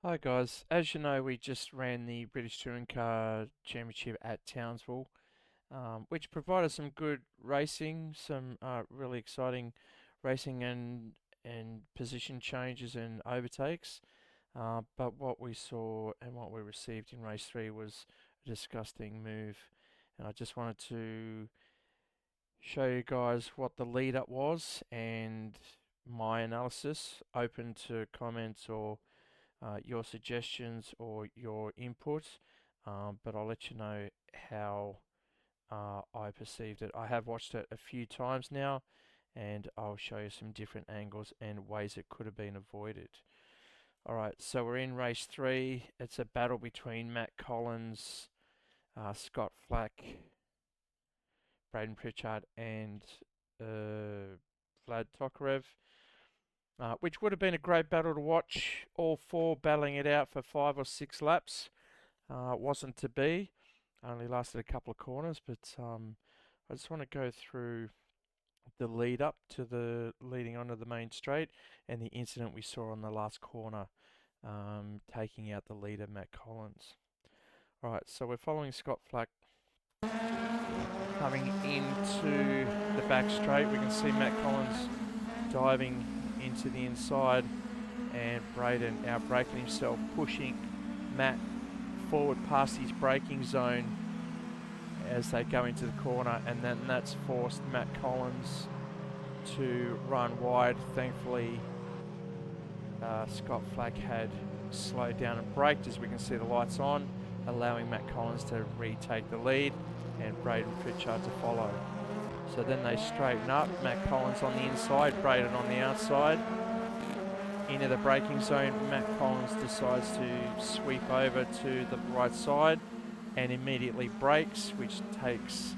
Hi guys, as you know, we just ran the British Touring Car Championship at Townsville, which provided some good racing, some really exciting racing and position changes and overtakes. But what we saw and what we received in race three was a disgusting move, and I just wanted to show you guys what the lead up was and my analysis. Open to comments or your suggestions or your input, but I'll let you know how I perceived it. I have watched it a few times now, and I'll show you some different angles and ways it could have been avoided. Alright, so we're in race three. It's a battle between Matt Collins, Scott Flack, Braden Pritchard, and Vlad Tokarev. Which would have been a great battle to watch. All four battling it out for 5 or 6 laps. Wasn't to be. Only lasted a couple of corners, but I just want to go through the lead up to the leading onto the main straight and the incident we saw on the last corner, taking out the leader, Matt Collins. Alright, so we're following Scott Flack coming into the back straight. We can see Matt Collins diving into the inside and Braden out braking himself, pushing Matt forward past his braking zone as they go into the corner, and then that's forced Matt Collins to run wide. Thankfully, Scott Flack had slowed down and braked, as we can see the lights on, allowing Matt Collins to retake the lead and Braden Pritchard to follow. So then they straighten up, Matt Collins on the inside, Braden on the outside. Into the braking zone, Matt Collins decides to sweep over to the right side and immediately brakes, which takes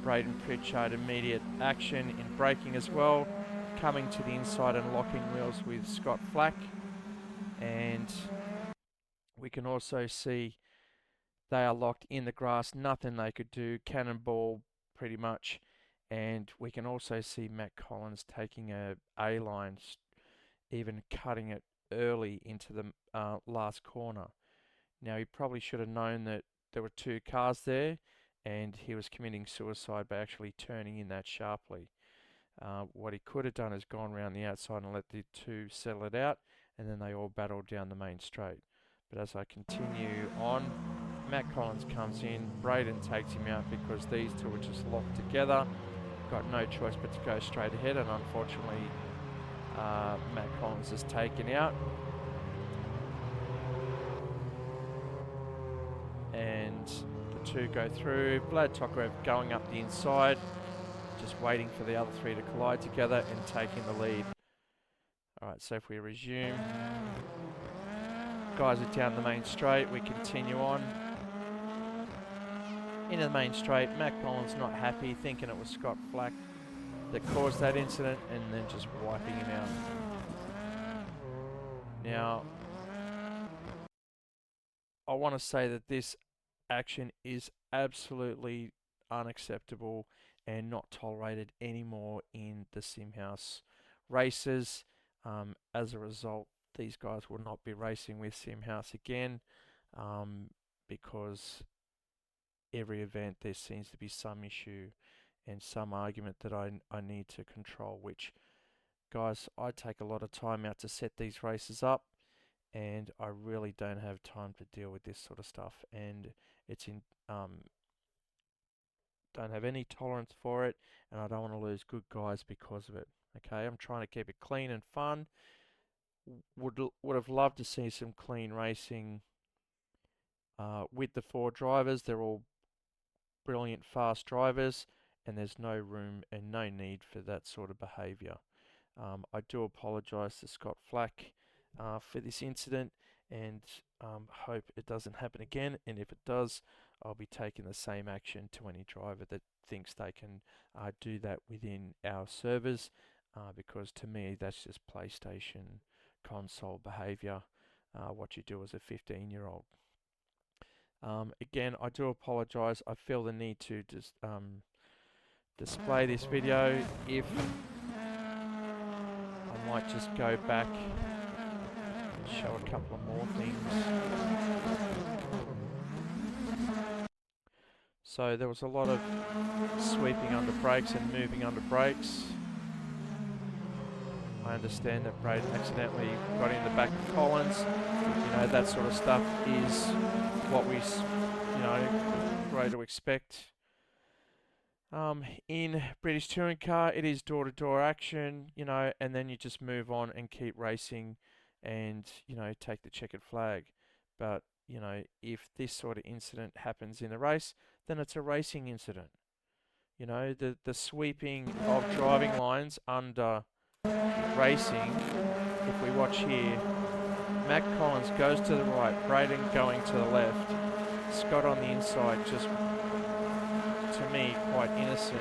Braden Pritchard immediate action in braking as well, coming to the inside and locking wheels with Scott Flack. And we can also see they are locked in the grass, nothing they could do, cannonball pretty much. And we can also see Matt Collins taking a A-line, even cutting it early into the last corner. Now, he probably should have known that there were two cars there and he was committing suicide by actually turning in that sharply. What he could have done is gone around the outside and let the two settle it out, and then they all battled down the main straight. But as I continue on, Matt Collins comes in, Braden takes him out because these two were just locked together. Got no choice but to go straight ahead, and unfortunately Matt Collins is taken out. And the two go through. Vlad Tokarev going up the inside, just waiting for the other three to collide together and taking the lead. Alright, so if we resume, guys are down the main straight, we continue on. Into the main straight, Matt Collins not happy, thinking it was Scott Flack that caused that incident, and then just wiping him out. Now, I want to say that this action is absolutely unacceptable and not tolerated anymore in the SIMHAUS races. As a result, these guys will not be racing with SIMHAUS again, because every event there seems to be some issue and some argument that I need to control, which, guys, I take a lot of time out to set these races up, and I really don't have time to deal with this sort of stuff, and it's in don't have any tolerance for it, and I don't want to lose good guys because of it. Okay, I'm trying to keep it clean and fun. Would have loved to see some clean racing with the four drivers. They're all brilliant, fast drivers, and there's no room and no need for that sort of behaviour. I do apologise to Scott Flack for this incident, and hope it doesn't happen again. And if it does, I'll be taking the same action to any driver that thinks they can do that within our servers, because to me that's just PlayStation console behaviour, what you do as a 15-year-old. Again, I do apologise. I feel the need to just display this video. If I might just go back and show a couple of more things. So there was a lot of sweeping under brakes and moving under brakes. I understand that Braden accidentally got in the back of Collins. You know, that sort of stuff is what we, grow to expect. In British Touring Car, it is door-to-door action, and then you just move on and keep racing and, take the checkered flag. But, if this sort of incident happens in a race, then it's a racing incident. The sweeping of driving lines under racing, if we watch here, Matt Collins goes to the right, Braden going to the left, Scott on the inside, just, to me, quite innocent,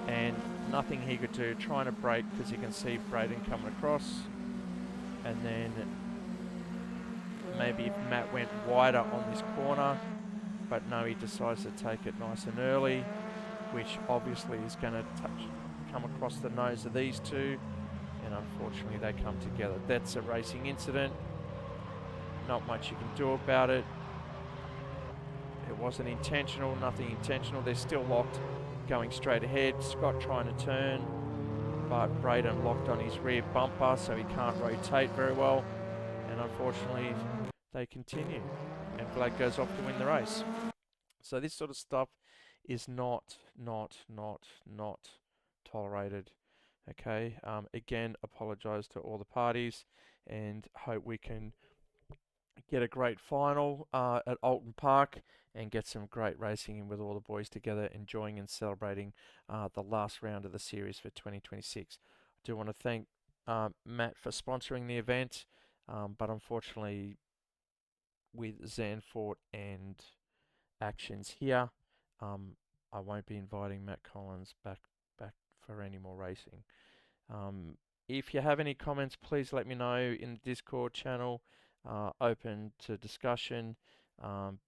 and nothing he could do, trying to brake because you can see Braden coming across, and then maybe if Matt went wider on this corner, but no, he decides to take it nice and early, which obviously is going to come across the nose of these two, and unfortunately they come together. That's a racing incident. Not much you can do about it. It wasn't intentional, nothing intentional. They're still locked, going straight ahead. Scott trying to turn, but Braden locked on his rear bumper, so he can't rotate very well. And unfortunately, they continue, and Vlad goes off to win the race. So this sort of stuff is not tolerated. Okay. Again, apologise to all the parties, and hope we can get a great final at Alton Park and get some great racing in with all the boys together, enjoying and celebrating the last round of the series for 2026. I do want to thank Matt for sponsoring the event, but unfortunately with Zandvoort and actions here, I won't be inviting Matt Collins back for any more racing. If you have any comments, please let me know in the Discord channel, open to discussion,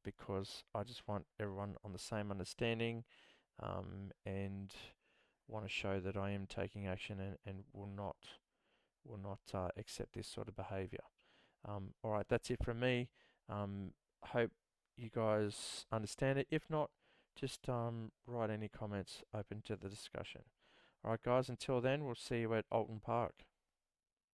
because I just want everyone on the same understanding, and want to show that I am taking action and will not accept this sort of behaviour. All right, that's it from me. Hope you guys understand it. If not, just write any comments, open to the discussion. All right, guys, until then, we'll see you at Alton Park.